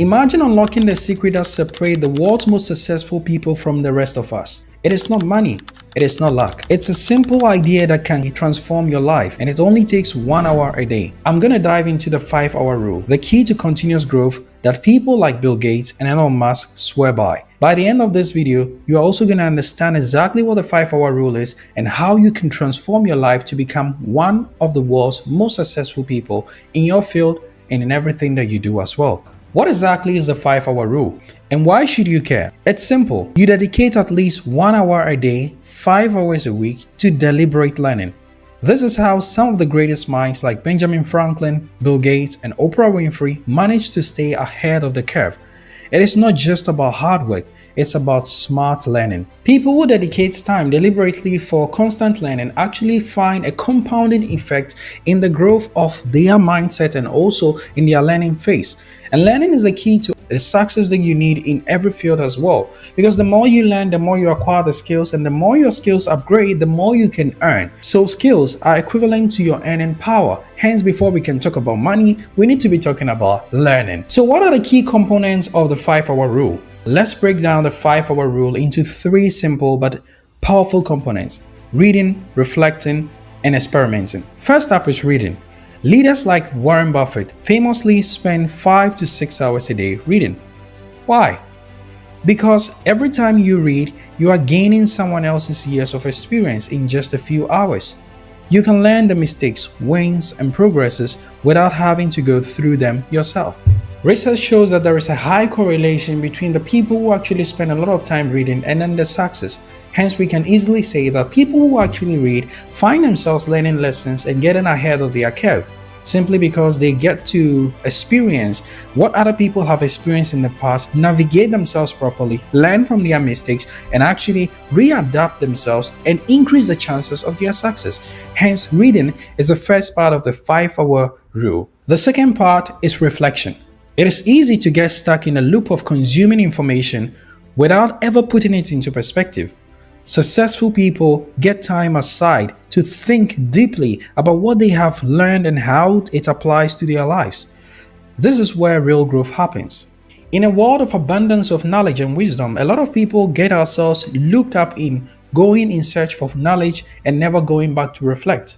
Imagine unlocking the secret that separates the world's most successful people from the rest of us. It is not money. It is not luck. It's a simple idea that can transform your life, and it only takes 1 hour a day. I'm gonna dive into the 5-hour rule, the key to continuous growth that people like Bill Gates and Elon Musk swear by. By the end of this video, you are also gonna understand exactly what the 5-hour rule is and how you can transform your life to become one of the world's most successful people in your field and in everything that you do as well. What exactly is the 5-hour rule, and why should you care? It's simple. You dedicate at least 1 hour a day, 5 hours a week to deliberate learning. This is how some of the greatest minds like Benjamin Franklin, Bill Gates, and Oprah Winfrey managed to stay ahead of the curve. It is not just about hard work, it's about smart learning. People who dedicate time deliberately for constant learning actually find a compounding effect in the growth of their mindset and also in their learning phase. And learning is the key to the success that you need in every field as well. Because the more you learn, the more you acquire the skills, and the more your skills upgrade, the more you can earn. So skills are equivalent to your earning power. Hence, before we can talk about money, we need to be talking about learning. So what are the key components of the 5-hour rule? Let's break down the 5-hour rule into 3 simple but powerful components: reading, reflecting, and experimenting. First up is reading. Leaders like Warren Buffett famously spend 5 to 6 hours a day reading. Why? Because every time you read, you are gaining someone else's years of experience in just a few hours. You can learn the mistakes, wins, and progresses without having to go through them yourself. Research shows that there is a high correlation between the people who actually spend a lot of time reading and then the success. Hence, we can easily say that people who actually read find themselves learning lessons and getting ahead of their curve, simply because they get to experience what other people have experienced in the past, navigate themselves properly, learn from their mistakes, and actually readapt themselves and increase the chances of their success. Hence, reading is the first part of the 5-hour rule. The second part is reflection. It is easy to get stuck in a loop of consuming information without ever putting it into perspective. Successful people get time aside to think deeply about what they have learned and how it applies to their lives. This is where real growth happens. In a world of abundance of knowledge and wisdom, a lot of people get ourselves looped up in going in search for knowledge and never going back to reflect.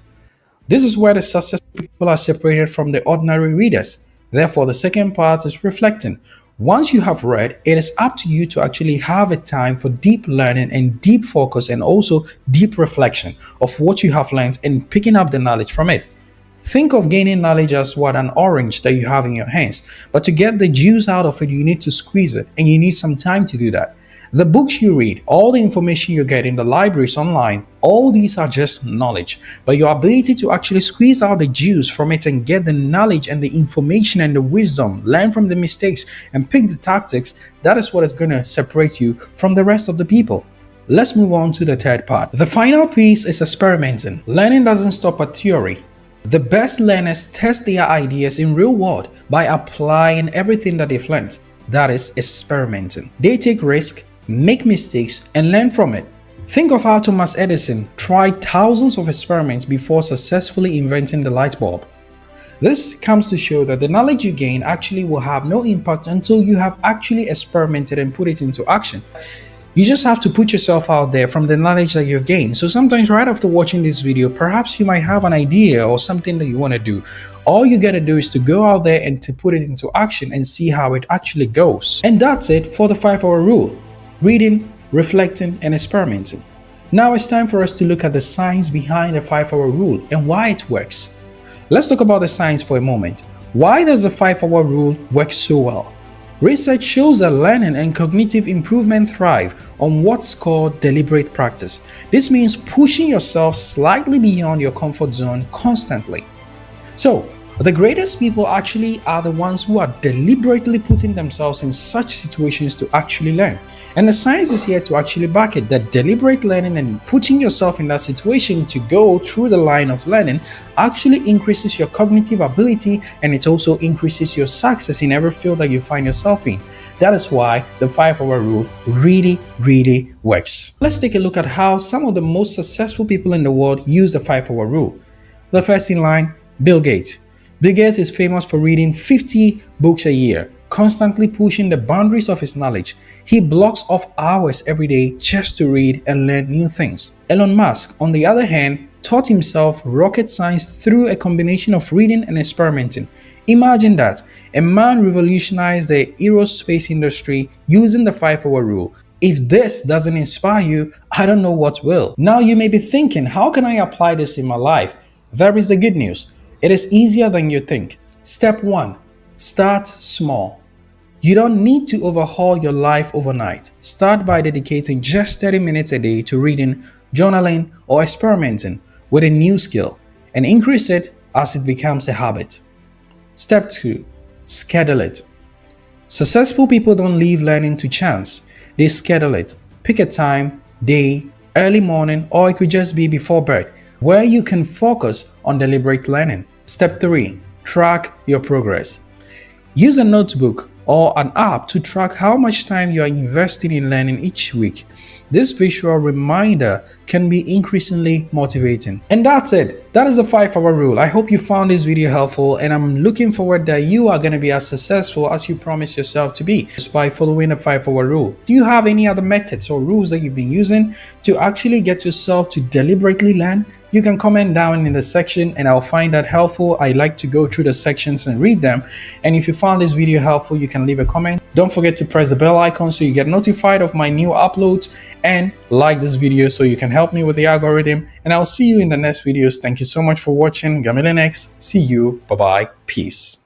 This is where the successful people are separated from the ordinary readers. Therefore, the second part is reflecting. Once you have read, it is up to you to actually have a time for deep learning and deep focus and also deep reflection of what you have learned and picking up the knowledge from it. Think of gaining knowledge as what an orange that you have in your hands. But to get the juice out of it, you need to squeeze it, and you need some time to do that. The books you read, all the information you get in the libraries online, all these are just knowledge. But your ability to actually squeeze out the juice from it and get the knowledge and the information and the wisdom, learn from the mistakes and pick the tactics, that is what is going to separate you from the rest of the people. Let's move on to the third part. The final piece is experimenting. Learning doesn't stop at theory. The best learners test their ideas in real world by applying everything that they've learned. That is experimenting. They take risks, make mistakes, and learn from it. Think of how Thomas Edison tried thousands of experiments before successfully inventing the light bulb. This comes to show that the knowledge you gain actually will have no impact until you have actually experimented and put it into action. You just have to put yourself out there from the knowledge that you've gained. So sometimes right after watching this video, perhaps you might have an idea or something that you want to do. All you got to do is to go out there and to put it into action and see how it actually goes. And that's it for the 5-hour rule. Reading, reflecting, and experimenting. Now it's time for us to look at the science behind the 5-hour rule and why it works. Let's talk about the science for a moment. Why does the 5-hour rule work so well? Research shows that learning and cognitive improvement thrive on what's called deliberate practice. This means pushing yourself slightly beyond your comfort zone constantly. So, the greatest people actually are the ones who are deliberately putting themselves in such situations to actually learn. And the science is here to actually back it, that deliberate learning and putting yourself in that situation to go through the line of learning actually increases your cognitive ability, and it also increases your success in every field that you find yourself in. That is why the 5-hour rule really works. Let's take a look at how some of the most successful people in the world use the 5-hour rule. The first in line, Bill Gates. Bill Gates is famous for reading 50 books a year. constantly pushing the boundaries of his knowledge. He blocks off hours every day just to read and learn new things. Elon Musk, on the other hand, taught himself rocket science through a combination of reading and experimenting. Imagine that. A man revolutionized the aerospace industry using the 5-hour rule. If this doesn't inspire you, I don't know what will. Now you may be thinking, how can I apply this in my life? There is the good news. It is easier than you think. Step 1. Start small. You don't need to overhaul your life overnight. Start by dedicating just 30 minutes a day to reading, journaling, or experimenting with a new skill, and increase it as it becomes a habit. Step 2. Schedule it. Successful people don't leave learning to chance. They schedule it. Pick a time, day, early morning, or it could just be before bed, where you can focus on deliberate learning. Step 3. Track your progress. Use a notebook or an app to track how much time you are investing in learning each week. This visual reminder can be increasingly motivating. And that's it. That is the 5-hour rule. I hope you found this video helpful, and I'm looking forward that you are going to be as successful as you promised yourself to be just by following the 5-hour rule. Do you have any other methods or rules that you've been using to actually get yourself to deliberately learn? You can comment down in the section and I'll find that helpful. I like to go through the sections and read them. And if you found this video helpful, you can leave a comment. Don't forget to press the bell icon so you get notified of my new uploads, and like this video so you can help me with the algorithm. And I'll see you in the next videos. Thank you so much for watching. Gamilin X. See you. Bye-bye. Peace.